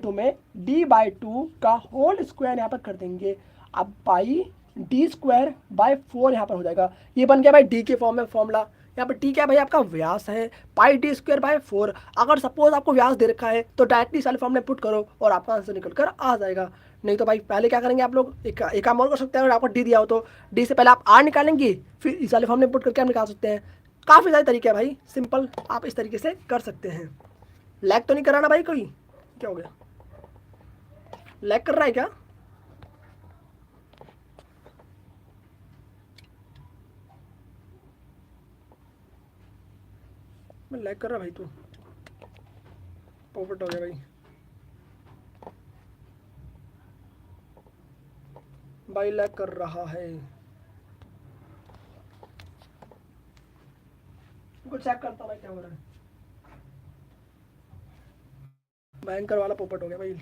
2 में d/2 का whole square यहाँ पर कर देंगे। अब बाई d²/4 यहाँ पर हो जाएगा। ये बन गया भाई डी के फॉर्म में फॉर्मूला। यहाँ पर टी क्या है भाई, आपका व्यास है, पाई d²/4। अगर सपोज आपको व्यास दे रखा है तो डायरेक्टली इस वाले फॉर्म में पुट करो और आपका आंसर निकल कर आ जाएगा। नहीं तो भाई पहले क्या करेंगे आप लोग, एक काम और कर सकते हैं। अगर आपको डी दिया हो तो डी से पहले आप आर निकालेंगे, फिर इस वाले फॉर्म में पुट करके आप निकाल सकते हैं। काफ़ी सारे तरीके हैं भाई, सिंपल आप इस तरीके से कर सकते हैं। लैग तो नहीं कराना भाई कोई? क्या हो गया, लैग कर रहा है क्या? मैं लैग कर रहा भाई, तू पोपट हो गया भाई। भाई लैग कर रहा है, कुछ चेक करता हूँ भाई क्या हो रहा है। भयंकर वाला पोपट हो गया भाई।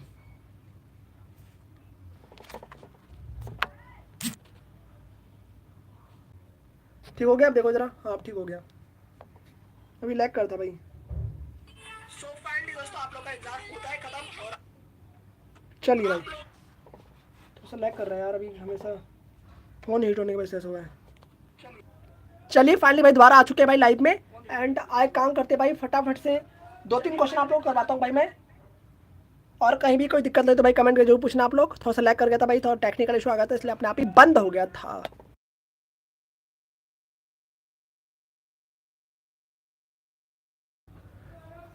ठीक हो गया, अब देखो जरा, हाँ ठीक हो गया। अभी लैग करता भाई। सो फाइनली दोस्तों आप लोग का एग्जाम होता है खत्म। और चलिए भाई, तो लैग कर रहा है यार अभी, हमेशा फोन हीट होने की वजह से ऐसा हुआ है। चलिए फाइनली भाई दोबारा आ चुके हैं भाई लाइव में। एंड आए काम करते भाई फटाफट से 2-3 क्वेश्चन आप लोग करवाता हूँ भाई मैं। और कहीं भी कोई दिक्कत नहीं तो भाई कमेंट करके जरूर पूछना आप लोग। थोड़ा सा लैग कर गया था भाई, थोड़ा टेक्निकल इशू आ गया था, इसलिए अपने आप ही बंद हो गया था।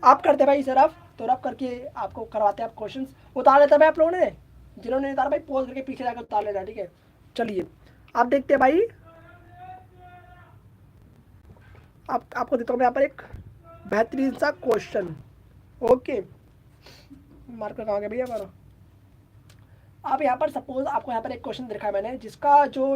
आप करते भाई इसे रफ तो रफ करके आपको करवाते हैं आप क्वेश्चन उतार लेते भाई आप लोगों ने। जिन्होंने नहीं उतारा भाई पोज करके पीछे जाकर उतार लेना, ठीक है। चलिए आप देखते हैं भाई, आपको देता हूँ मैं यहाँ पर एक बेहतरीन सा क्वेश्चन। ओके, मार्कर कहाँ गया भैया हमारा। आप यहाँ पर सपोज आपको यहाँ पर एक क्वेश्चन देखा है मैंने, जिसका जो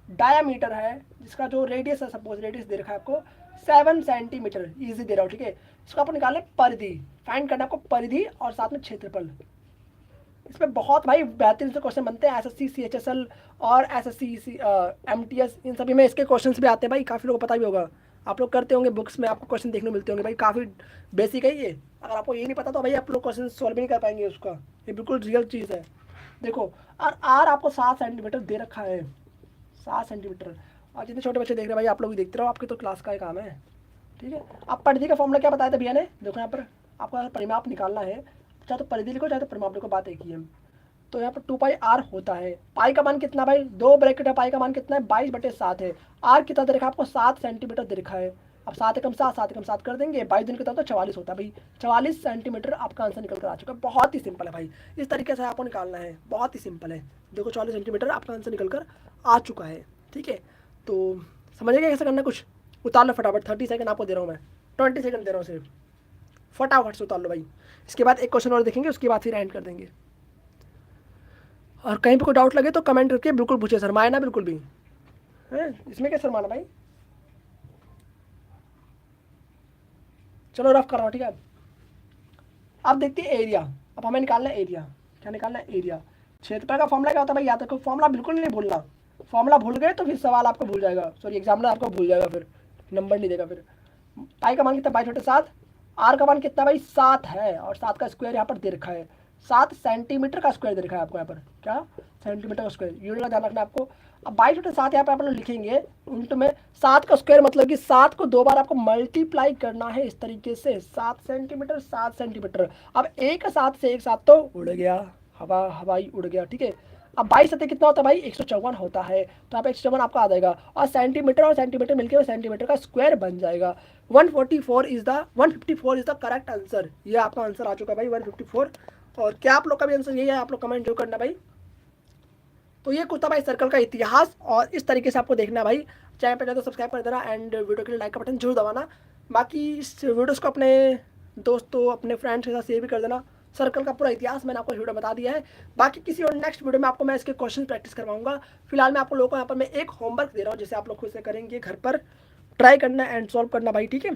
डायामीटर है, जिसका जो रेडियस है, सपोज रेडियस दे रखा है आपको 7 सेंटीमीटर इजी दे रहा हूँ, ठीक है। इसको आपको निकालना है परिधि, फाइंड करना आपको परिधि और साथ में क्षेत्रफल। इसमें बहुत भाई बेहतरीन से क्वेश्चन बनते हैं, एसएससी सीएचएसएल और एसएससी एमटीएस, इन सभी में इसके क्वेश्चंस भी आते हैं भाई। काफ़ी लोगों को पता भी होगा, आप लोग करते होंगे, बुक्स में आपको क्वेश्चन देखने को मिलते होंगे भाई। काफ़ी बेसिक है ये, अगर आपको ये नहीं पता तो भाई आप लोग क्वेश्चन सॉल्व भी नहीं कर पाएंगे उसका। ये बिल्कुल रियल चीज़ है। देखो, और आर आपको 7 सेंटीमीटर दे रखा है, 7 सेंटीमीटर। और जितने छोटे बच्चे देख रहे हैं भाई, आप लोग भी देखते रहो, आपके तो क्लास का ही काम है, ठीक है। अब परिधि का फॉर्मूला क्या बताया था भैया ने, देखो यहाँ पर आपको परिमाप निकालना है, चाहे तो परिधि लिखो चाहे तो परिमाप लिखो, बात एक ही है। तो यहाँ पर 2πr होता है। पाई का मान कितना भाई, 2 ब्रैकेट है, पाई का मान कितना है 22/7 है। आर कितना दे रखा है आपको, 7 सेंटीमीटर दे रखा है। अब 7 एकम 7, 7 एकम 7 कर देंगे, 22 दिन कितना होता है 44 होता है भाई। 44 सेंटीमीटर आपका आंसर निकल कर आ चुका है। बहुत ही सिंपल है भाई, इस तरीके से आपको निकालना है, बहुत ही सिंपल है। देखो 44 सेंटीमीटर आपका आंसर निकल कर आ चुका है, ठीक है। तो समझिएगा कैसे करना, कुछ उतार लो फटाफट। 30 सेकंड आपको दे रहा हूँ मैं, 20 सेकंड दे रहा हूँ सिर्फ, फटाफट से उतार लो भाई। इसके बाद एक क्वेश्चन और देखेंगे, उसके बाद फिर एंड कर देंगे। और कहीं पे कोई डाउट लगे तो कमेंट करके बिल्कुल पूछे, शर्माए ना बिल्कुल भी, है इसमें क्या शर्माना भाई। चलो रफ कर रहा हूँ, ठीक है। अब देखते हैं एरिया। अब हमें निकालना है एरिया। क्या निकालना है, एरिया। क्षेत्रफल का फॉर्मूला क्या होता है भाई, याद रखो, फॉर्मूला बिल्कुल नहीं भूलना। फॉर्मूला भूल गए तो फिर सवाल आपको भूल जाएगा, सॉरी एग्जामिनर आपको भूल जाएगा, फिर नंबर नहीं देगा। फिर पाई का मान कितना, 22/7। आर का मान कितना भाई, 7 है, और 7 का स्क्वायर यहाँ पर दे रखा है। 7 सेंटीमीटर का स्क्वायर दे रखा है आपको यहाँ पर, क्या सेंटीमीटर का स्क्वायर, यूनिट का ध्यान रखना आपको। अब 22/7 यहाँ पर आप लोग लिखेंगे, उल्ट में 7 का स्क्वायर मतलब कि 7 को 2 बार आपको मल्टीप्लाई करना है इस तरीके से, 7 सेंटीमीटर 7 सेंटीमीटर। अब एक 7 से एक 7 तो उड़ गया, हवाई उड़ गया, ठीक है। अब 22 कितना होता है भाई, 154 होता है, तो यहाँ पे 154 आपका आ जाएगा, और सेंटीमीटर मिलकर सेंटीमीटर का स्क्वायर बन जाएगा। 154 इज द करेक्ट आंसर। ये आपका आंसर आ चुका है भाई, 154। और क्या आप लोग का भी आंसर यही है, आप लोग कमेंट जरूर करना भाई। तो ये कुछ था भाई सर्कल का इतिहास, और इस तरीके से आपको देखना है भाई। चैनल पर जाए तो सब्सक्राइब कर देना, एंड वीडियो के लिए लाइक का बटन जरूर दबाना। बाकी इस वीडियोस को अपने दोस्तों अपने फ्रेंड्स के साथ शेयर भी कर देना। सर्कल का पूरा इतिहास मैंने आपको वीडियो बता दिया है। बाकी किसी और नेक्स्ट वीडियो में आपको मैं इसके क्वेश्चन प्रैक्टिस करवाऊंगा। फिलहाल मैं आप लोगों को यहाँ पर मैं एक होमवर्क दे रहा हूँ, जिसे आप लोग खुद से करेंगे, घर पर ट्राई करना एंड सॉल्व करना भाई, ठीक है।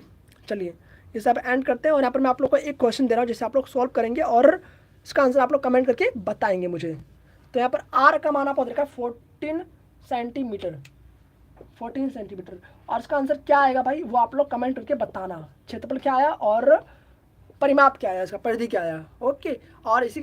चलिए इसे आप एंड करते हैं, और यहाँ पर मैं आप लोग को एक क्वेश्चन दे रहा हूँ, जिसे आप लोग सॉल्व करेंगे और इसका आंसर आप लोग कमेंट करके बताएंगे मुझे। तो यहाँ पर आर का मान आपको देखा 14 सेंटीमीटर, 14 सेंटीमीटर, और इसका आंसर क्या आएगा भाई वो आप लोग कमेंट करके बताना। क्षेत्रफल क्या आया और परिमाप क्या है, इसका परिधि क्या है। ओके, और इसी